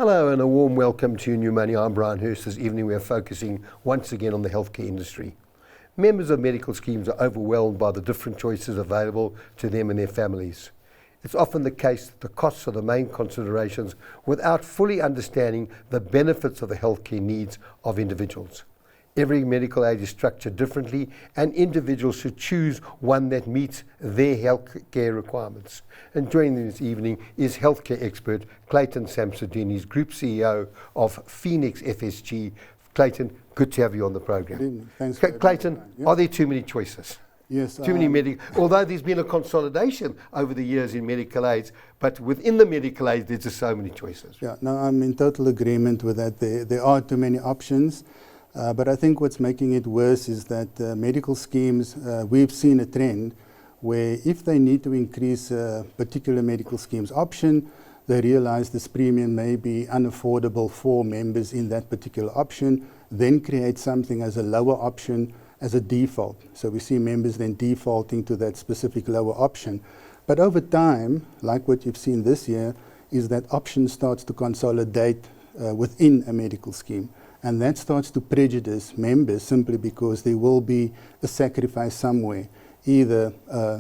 Hello and a warm welcome to New Money. I'm Bryan. This evening we are focusing once again on the healthcare industry. Members of medical schemes are overwhelmed by the different choices available to them and their families. It's often the case that the costs are the main considerations without fully understanding the benefits of the healthcare needs of individuals. Every medical aid is structured differently and individuals should choose one that meets their healthcare requirements. And joining me this evening is healthcare expert Clayton Samsudini, Group CEO of Phoenix FSG. Clayton, good to have you on the program. Good evening. Thanks. Clayton, are there too many choices? Yes. Too many medical, although there's been a consolidation over the years in medical aids, but within the medical aids there's just so many choices. Yeah, no, I'm in total agreement with that. There are too many options. But I think what's making it worse is that medical schemes, we've seen a trend where if they need to increase a particular medical scheme's option, they realize this premium may be unaffordable for members in that particular option, then create something as a lower option as a default. So we see members then defaulting to that specific lower option. But over time, like what you've seen this year, is that option starts to consolidate within a medical scheme. And that starts to prejudice members simply because there will be a sacrifice somewhere, either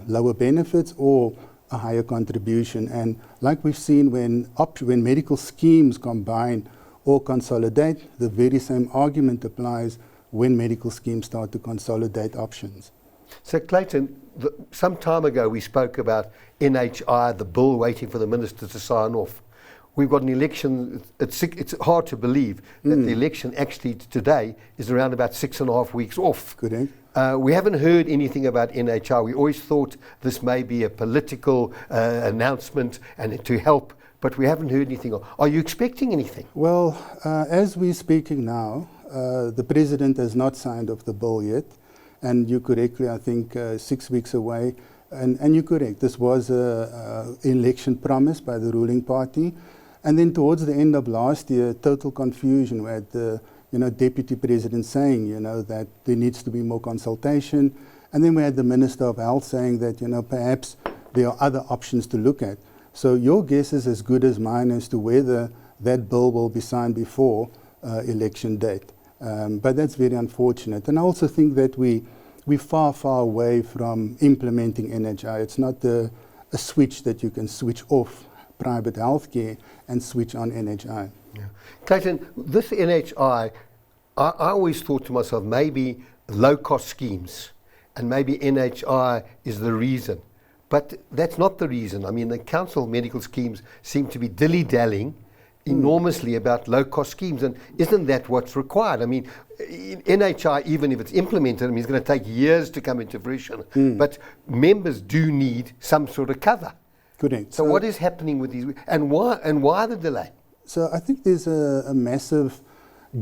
lower benefits or a higher contribution. And like we've seen when medical schemes combine or consolidate, the very same argument applies when medical schemes start to consolidate options. So Clayton, some time ago we spoke about NHI, the bill waiting for the minister to sign off. We've got an election, it's hard to believe that the election actually today is around about 6.5 weeks off. Correct. We haven't heard anything about NHI. We always thought this may be a political announcement and to help, but we haven't heard anything. Are you expecting anything? Well, as we're speaking now, the president has not signed off the bill yet, and you correctly, I think, 6 weeks away. And you're correct, this was an election promise by the ruling party. And then towards the end of last year, total confusion. We had the deputy president saying that there needs to be more consultation. And then we had the Minister of Health saying that perhaps there are other options to look at. So your guess is as good as mine as to whether that bill will be signed before election date. But that's very unfortunate. And I also think that we're far, far away from implementing NHI. It's not a switch that you can switch off private healthcare and switch on NHI. Yeah. Clayton, this NHI, I always thought to myself, maybe low-cost schemes and maybe NHI is the reason. But that's not the reason. I mean, the Council of Medical Schemes seem to be dilly-dallying enormously about low-cost schemes, and isn't that what's required? I mean, NHI, even if it's implemented, it's going to take years to come into fruition, but members do need some sort of cover. Correct. So what is happening with these, and why the delay? So I think there's a massive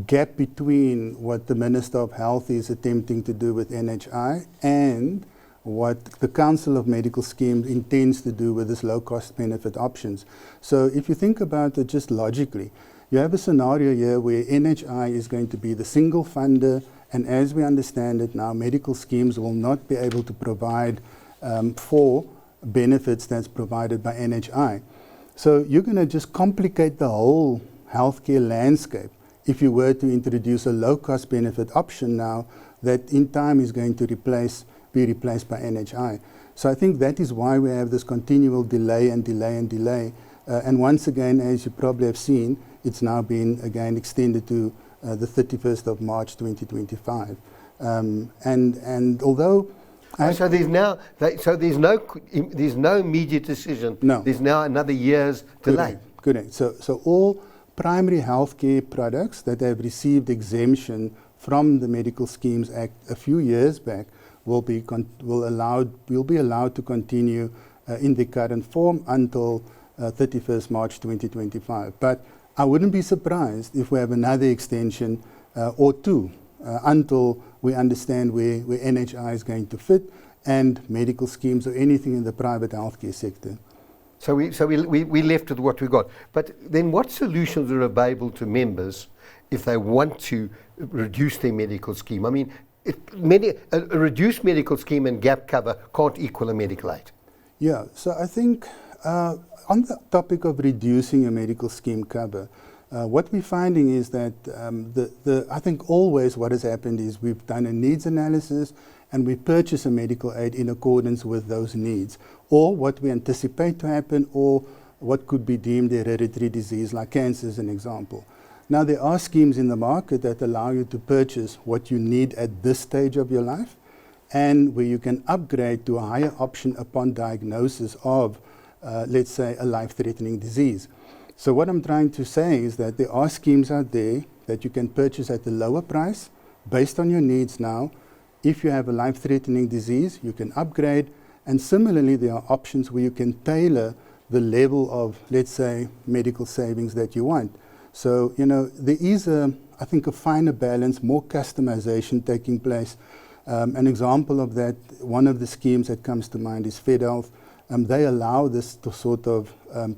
gap between what the Minister of Health is attempting to do with NHI and what the Council of Medical Schemes intends to do with this low-cost benefit options. So if you think about it just logically, you have a scenario here where NHI is going to be the single funder, and as we understand it now, medical schemes will not be able to provide for benefits that's provided by NHI. So you're going to just complicate the whole healthcare landscape if you were to introduce a low-cost benefit option now that in time is going to be replaced by NHI. So I think that is why we have this continual delay and delay and delay. And once again, as you probably have seen, it's now been again extended to the 31st of March 2025. And although so there's no immediate decision. No. There's now another year's delay. Correct. So all primary healthcare products that have received exemption from the Medical Schemes Act a few years back will be allowed to continue in the current form until 31st March 2025. But I wouldn't be surprised if we have another extension or two until we understand where NHI is going to fit and medical schemes or anything in the private healthcare sector. So we left with what we got. But then what solutions are available to members if they want to reduce their medical scheme? I mean, a reduced medical scheme and gap cover can't equal a medical aid. Yeah, so I think on the topic of reducing a medical scheme cover, What we're finding is that I think always what has happened is we've done a needs analysis and we purchase a medical aid in accordance with those needs, or what we anticipate to happen, or what could be deemed a hereditary disease like cancer as an example. Now there are schemes in the market that allow you to purchase what you need at this stage of your life, and where you can upgrade to a higher option upon diagnosis of, let's say, a life-threatening disease. So what I'm trying to say is that there are schemes out there that you can purchase at a lower price based on your needs now. If you have a life-threatening disease, you can upgrade, and similarly there are options where you can tailor the level of, let's say, medical savings that you want. So, you know, there is, I think, a finer balance, more customization taking place. An example of that, one of the schemes that comes to mind is FedHealth. They allow this to sort of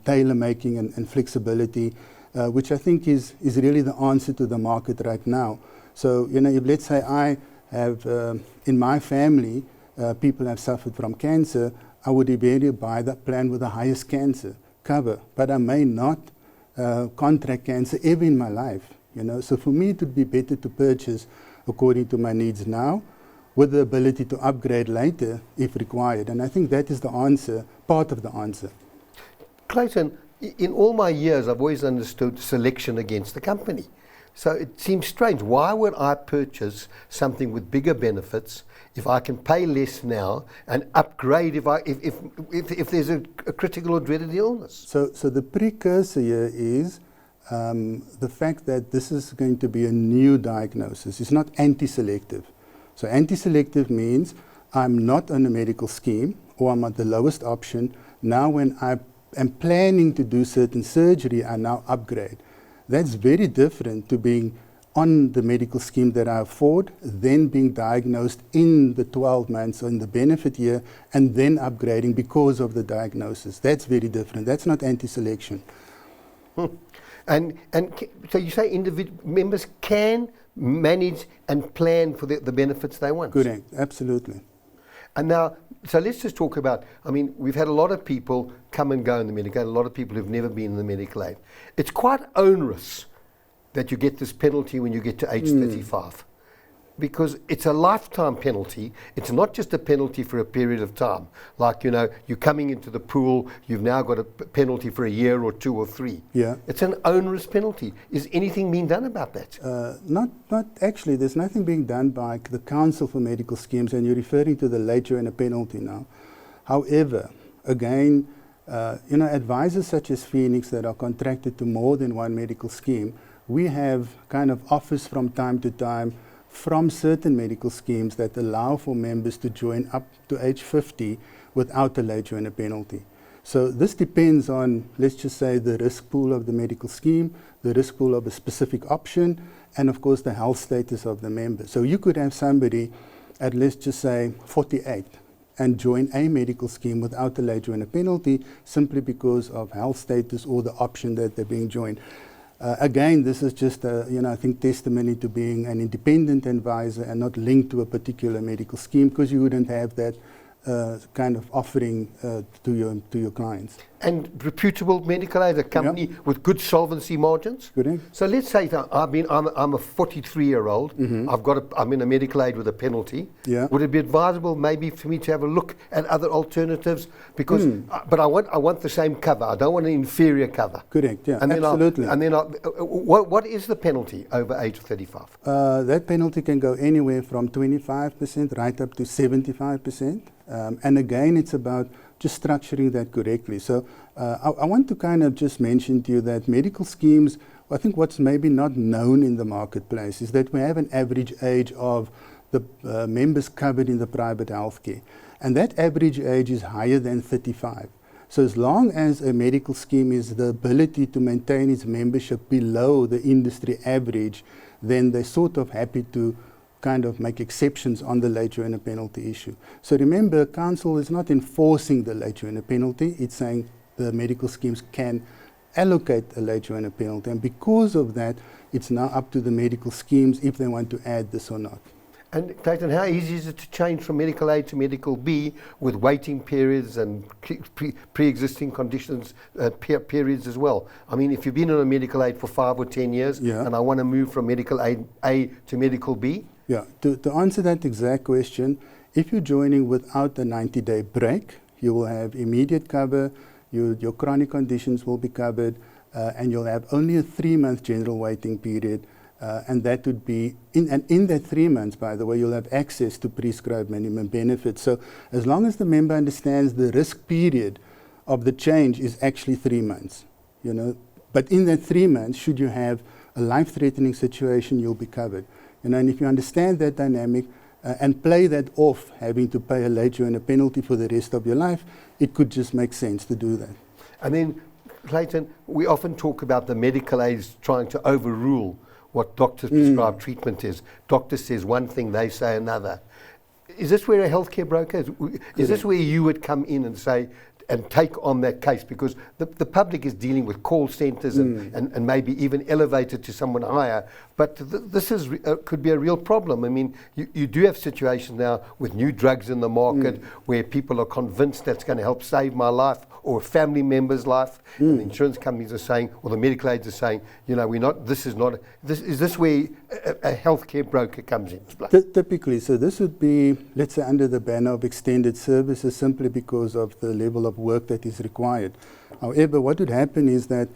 tailor-making and flexibility, which I think is really the answer to the market right now. So, you know, if let's say I have, in my family, people have suffered from cancer, I would immediately buy that plan with the highest cancer cover, but I may not contract cancer ever in my life, you know. So for me, it would be better to purchase according to my needs now, with the ability to upgrade later if required. And I think that is the answer, part of the answer. Clayton, in all my years, I've always understood selection against the company. So it seems strange. Why would I purchase something with bigger benefits if I can pay less now and upgrade if there's a critical or dreaded illness? So the precursor here is the fact that this is going to be a new diagnosis. It's not anti-selective. So anti-selective means I'm not on a medical scheme, or I'm at the lowest option. Now when I am planning to do certain surgery, I now upgrade. That's very different to being on the medical scheme that I afford, then being diagnosed in the 12 months or in the benefit year, and then upgrading because of the diagnosis. That's very different. That's not anti-selection. And so you say members can manage and plan for the benefits they want? Correct, absolutely. And now, so let's just talk about, I mean, we've had a lot of people come and go in the medical aid, a lot of people who've never been in the medical aid. It's quite onerous that you get this penalty when you get to age 35. Because it's a lifetime penalty. It's not just a penalty for a period of time. Like, you know, you're coming into the pool, you've now got a penalty for a year or 2 or 3. Yeah. It's an onerous penalty. Is anything being done about that? Not actually. There's nothing being done by the Council for Medical Schemes, and you're referring to the late joiner penalty now. However, again, you know, advisors such as Phoenix that are contracted to more than one medical scheme, we have kind of offers from time to time from certain medical schemes that allow for members to join up to age 50 without a late joiner penalty. So this depends on, let's just say, the risk pool of the medical scheme, the risk pool of a specific option, and of course the health status of the member. So you could have somebody at, let's just say, 48 and join a medical scheme without a late joiner penalty simply because of health status or the option that they're being joined. Again, this is just, you know, I think testimony to being an independent advisor and not linked to a particular medical scheme, because you wouldn't have that kind of offering to your clients. And reputable medical aid, a company with good solvency margins. Correct. So let's say that I'm a 43-year-old. I'm in a medical aid with a penalty. Yeah. Would it be advisable maybe for me to have a look at other alternatives? Because, but I want the same cover. I don't want an inferior cover. Correct. Yeah. And absolutely. What is the penalty over age 35? That penalty can go anywhere from 25% right up to 75%. And again, it's about just structuring that correctly. So I want to kind of just mention to you that medical schemes, I think what's maybe not known in the marketplace is that we have an average age of the members covered in the private healthcare. And that average age is higher than 35. So as long as a medical scheme is the ability to maintain its membership below the industry average, then they're sort of happy to kind of make exceptions on the late joiner penalty issue. So remember, Council is not enforcing the late joiner penalty. It's saying the medical schemes can allocate a late joiner penalty. And because of that, it's now up to the medical schemes if they want to add this or not. And Clayton, how easy is it to change from medical A to medical B with waiting periods and pre-existing conditions, periods as well? I mean, if you've been on a medical aid for 5 or 10 years and I want to move from medical aid A to medical B? Yeah, to answer that exact question, if you're joining without a 90-day break, you will have immediate cover, your chronic conditions will be covered, and you'll have only a 3-month general waiting period. And that would be, in that 3 months, by the way, you'll have access to prescribed minimum benefits. So as long as the member understands the risk period of the change is actually 3 months, you know. But in that 3 months, should you have a life-threatening situation, you'll be covered. You know, and if you understand that dynamic and play that off, having to pay a late and a penalty for the rest of your life, it could just make sense to do that. And then, Clayton, we often talk about the medical aids trying to overrule what doctors prescribe treatment is. Doctor says one thing, they say another. Is this where a healthcare broker is this where you would come in and say and take on that case? Because the public is dealing with call centres and maybe even elevated to someone higher. But this is could be a real problem. I mean, you do have situations now with new drugs in the market where people are convinced that's going to help save my life or a family member's life, and the insurance companies are saying, or the medical aids are saying, you know, is this where a healthcare broker comes in? Typically, so this would be, let's say, under the banner of extended services simply because of the level of work that is required. However, what would happen is that,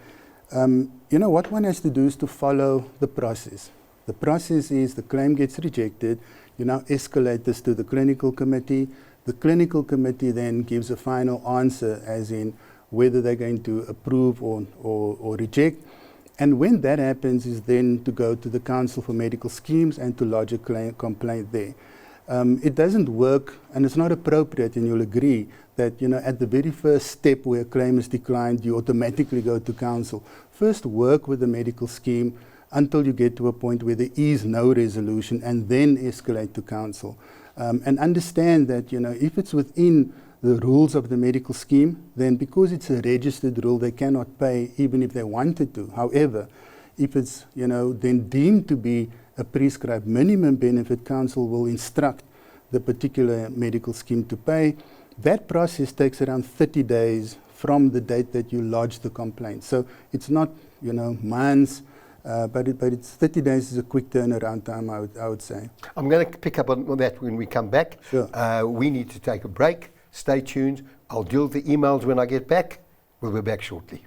you know, what one has to do is to follow the process. The process is the claim gets rejected, you now escalate this to the clinical committee. The clinical committee then gives a final answer, as in whether they're going to approve or reject. And when that happens is then to go to the Council for Medical Schemes and to lodge a complaint there. It doesn't work, and it's not appropriate, and you'll agree, that, you know, at the very first step where a claim is declined, you automatically go to Council. First work with the medical scheme until you get to a point where there is no resolution, and then escalate to Council. And understand that, you know, if it's within the rules of the medical scheme, then because it's a registered rule, they cannot pay even if they wanted to. However, if it's, you know, then deemed to be a prescribed minimum benefit, Council will instruct the particular medical scheme to pay. That process takes around 30 days from the date that you lodge the complaint. So it's not, you know, months. But it's 30 days is a quick turnaround time, I would say. I'm going to pick up on that when we come back. Sure. We need to take a break. Stay tuned. I'll deal with the emails when I get back. We'll be back shortly.